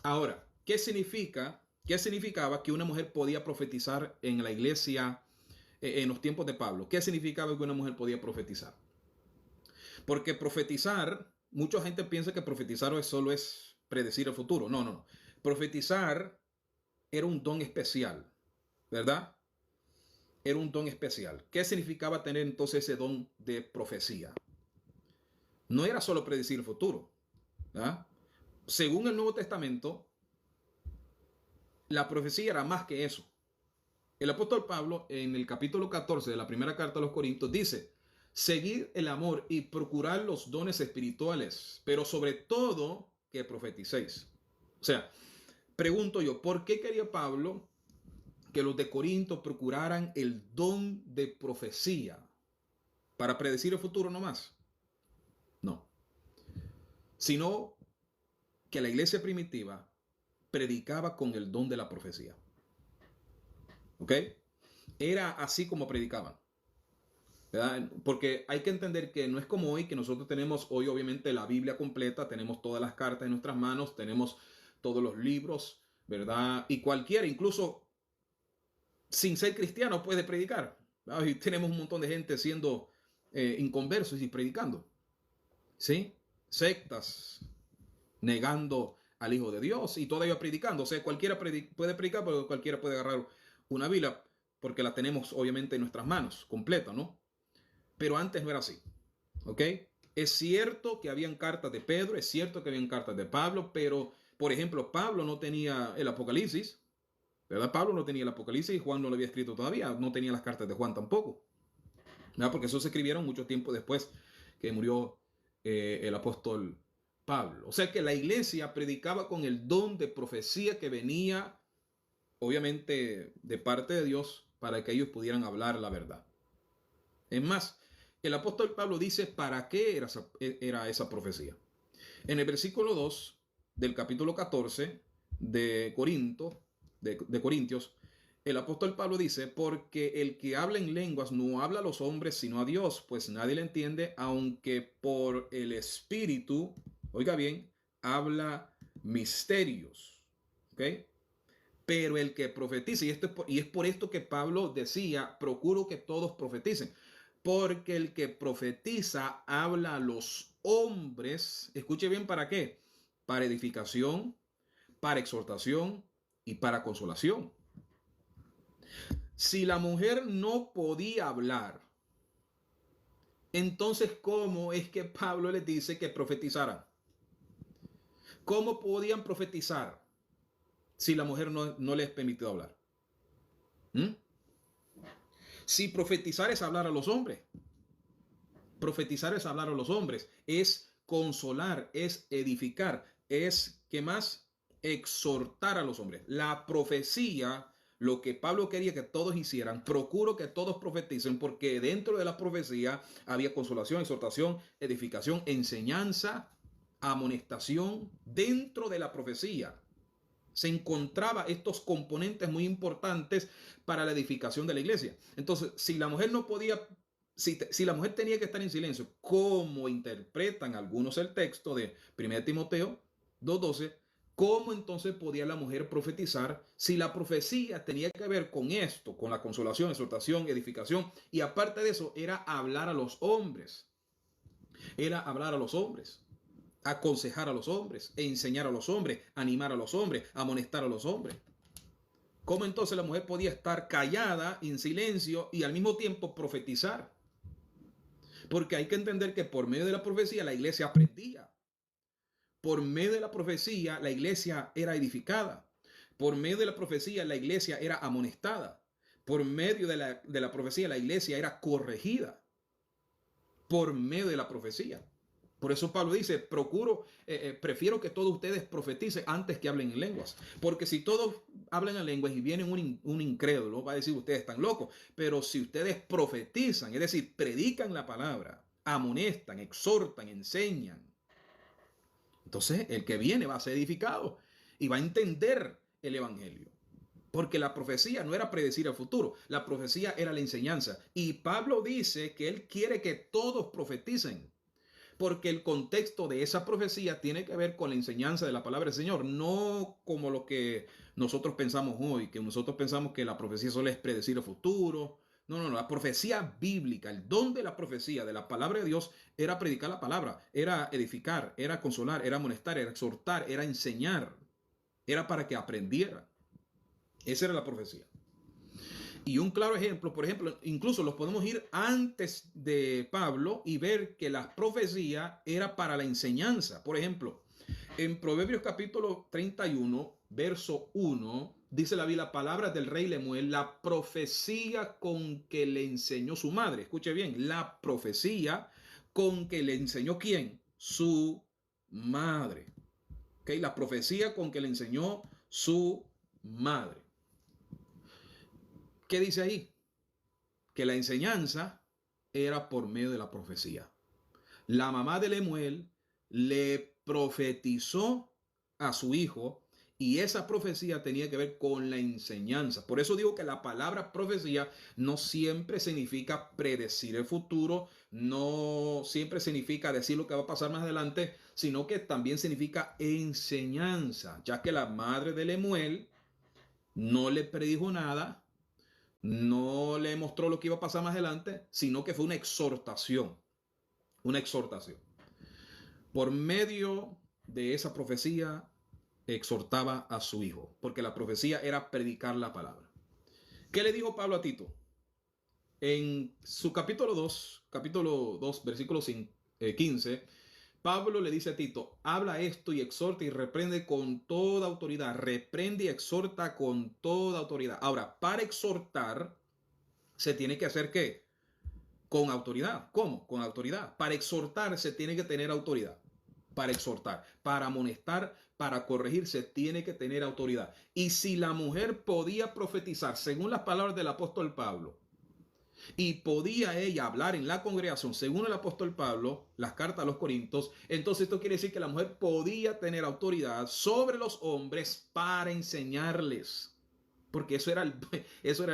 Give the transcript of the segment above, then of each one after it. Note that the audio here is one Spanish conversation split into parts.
Ahora, ¿qué significa? ¿Qué significaba que una mujer podía profetizar en la iglesia en los tiempos de Pablo? ¿Qué significaba que una mujer podía profetizar? Porque profetizar, mucha gente piensa que profetizar solo es predecir el futuro. No, no, no. Profetizar era un don especial, ¿verdad? Era un don especial. ¿Qué significaba tener entonces ese don de profecía? No era solo predecir el futuro, ¿verdad? Según el Nuevo Testamento, la profecía era más que eso. El apóstol Pablo, en el capítulo 14 de la primera carta a los Corintios, dice: seguid el amor y procurad los dones espirituales, pero sobre todo que profeticéis. O sea, pregunto yo, ¿por qué quería Pablo que los de Corinto procuraran el don de profecía? ¿Para predecir el futuro nomás? No. Sino que la iglesia primitiva predicaba con el don de la profecía. ¿Ok? Era así como predicaban, ¿verdad? Porque hay que entender que no es como hoy, que nosotros tenemos hoy obviamente la Biblia completa, tenemos todas las cartas en nuestras manos, tenemos todos los libros, ¿verdad? Y cualquiera, incluso sin ser cristiano, puede predicar, ¿verdad? Y tenemos un montón de gente siendo inconversos y predicando, ¿sí? Sectas, negando al Hijo de Dios y todavía predicando. O sea, cualquiera puede predicar, pero cualquiera puede agarrar una Biblia porque la tenemos obviamente en nuestras manos, completa, ¿no? Pero antes no era así, ¿ok? Es cierto que habían cartas de Pedro, es cierto que habían cartas de Pablo, pero, por ejemplo, Pablo no tenía el Apocalipsis, ¿verdad? Pablo no tenía el Apocalipsis y Juan no lo había escrito todavía, no tenía las cartas de Juan tampoco, ¿verdad? Porque eso se escribieron mucho tiempo después que murió el apóstol Pablo. O sea que la iglesia predicaba con el don de profecía que venía, obviamente, de parte de Dios para que ellos pudieran hablar la verdad. Es más, el apóstol Pablo dice para qué era esa profecía. En el versículo 2 del capítulo 14 de, de Corintios, el apóstol Pablo dice: porque el que habla en lenguas no habla a los hombres sino a Dios, pues nadie le entiende, aunque por el Espíritu, oiga bien, habla misterios. ¿Ok? Pero el que profetiza, y es por esto que Pablo decía: procuro que todos profeticen. Porque el que profetiza habla a los hombres, escuche bien, ¿para qué? Para edificación, para exhortación y para consolación. Si la mujer no podía hablar, entonces ¿cómo es que Pablo les dice que profetizaran? ¿Cómo podían profetizar si la mujer no les permitió hablar? ¿Mm? Si profetizar es hablar a los hombres, profetizar es hablar a los hombres, es consolar, es edificar, es, ¿qué más? Exhortar a los hombres. La profecía, lo que Pablo quería que todos hicieran, procuro que todos profeticen, porque dentro de la profecía había consolación, exhortación, edificación, enseñanza, amonestación. Dentro de la profecía se encontraba estos componentes muy importantes para la edificación de la iglesia. Entonces, si la mujer no podía, si la mujer tenía que estar en silencio, como interpretan algunos el texto de 1 Timoteo 2:12, ¿cómo entonces podía la mujer profetizar si la profecía tenía que ver con esto, con la consolación, exhortación, edificación? Y aparte de eso, era hablar a los hombres. Era hablar a los hombres, aconsejar a los hombres, enseñar a los hombres, animar a los hombres, amonestar a los hombres. ¿Cómo entonces la mujer podía estar callada, en silencio y al mismo tiempo profetizar? Porque hay que entender que por medio de la profecía la iglesia aprendía. Por medio de la profecía la iglesia era edificada. Por medio de la profecía la iglesia era amonestada. Por medio de la profecía la iglesia era corregida. Por medio de la profecía. Por eso Pablo dice: prefiero que todos ustedes profeticen antes que hablen en lenguas. Porque si todos hablan en lenguas y viene un incrédulo, va a decir: ustedes están locos. Pero si ustedes profetizan, es decir, predican la palabra, amonestan, exhortan, enseñan, entonces el que viene va a ser edificado y va a entender el evangelio. Porque la profecía no era predecir el futuro, la profecía era la enseñanza. Y Pablo dice que él quiere que todos profeticen. porque el contexto de esa profecía tiene que ver con la enseñanza de la palabra del Señor, no como lo que nosotros pensamos hoy, que nosotros pensamos que la profecía solo es predecir el futuro. No, no, no, la profecía bíblica, el don de la profecía, de la palabra de Dios, era predicar la palabra, era edificar, era consolar, era amonestar, era exhortar, era enseñar, era para que aprendiera. Esa era la profecía. Y un claro ejemplo, por ejemplo, incluso los podemos ir antes de Pablo y ver que la profecía era para la enseñanza. Por ejemplo, en Proverbios capítulo 31, verso 1, dice la Biblia, palabras del rey Lemuel, la profecía con que le enseñó su madre. Escuche bien, la profecía con que le enseñó ¿quién? Su madre. ¿Okay? La profecía con que le enseñó su madre. ¿Qué dice ahí? Que la enseñanza era por medio de la profecía. La mamá de Lemuel le profetizó a su hijo y esa profecía tenía que ver con la enseñanza. Por eso digo que la palabra profecía no siempre significa predecir el futuro, no siempre significa decir lo que va a pasar más adelante, sino que también significa enseñanza, ya que la madre de Lemuel no le predijo nada, no le mostró lo que iba a pasar más adelante, sino que fue una exhortación. Una exhortación. Por medio de esa profecía, exhortaba a su hijo, porque la profecía era predicar la palabra. ¿Qué le dijo Pablo a Tito? En su capítulo 2, versículo 15, Pablo le dice a Tito, habla esto y exhorta y reprende con toda autoridad. Reprende y exhorta con toda autoridad. Ahora, para exhortar, se tiene que hacer ¿qué? Con autoridad. ¿Cómo? Con autoridad. Para exhortar se tiene que tener autoridad. Para exhortar, para amonestar, para corregir, se tiene que tener autoridad. Y si la mujer podía profetizar, según las palabras del apóstol Pablo, y podía ella hablar en la congregación, según el apóstol Pablo, las cartas a los Corintios, entonces esto quiere decir que la mujer podía tener autoridad sobre los hombres para enseñarles. Porque eso era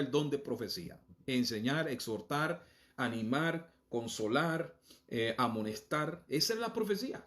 el don de profecía. Enseñar, exhortar, animar, consolar, amonestar. Esa es la profecía.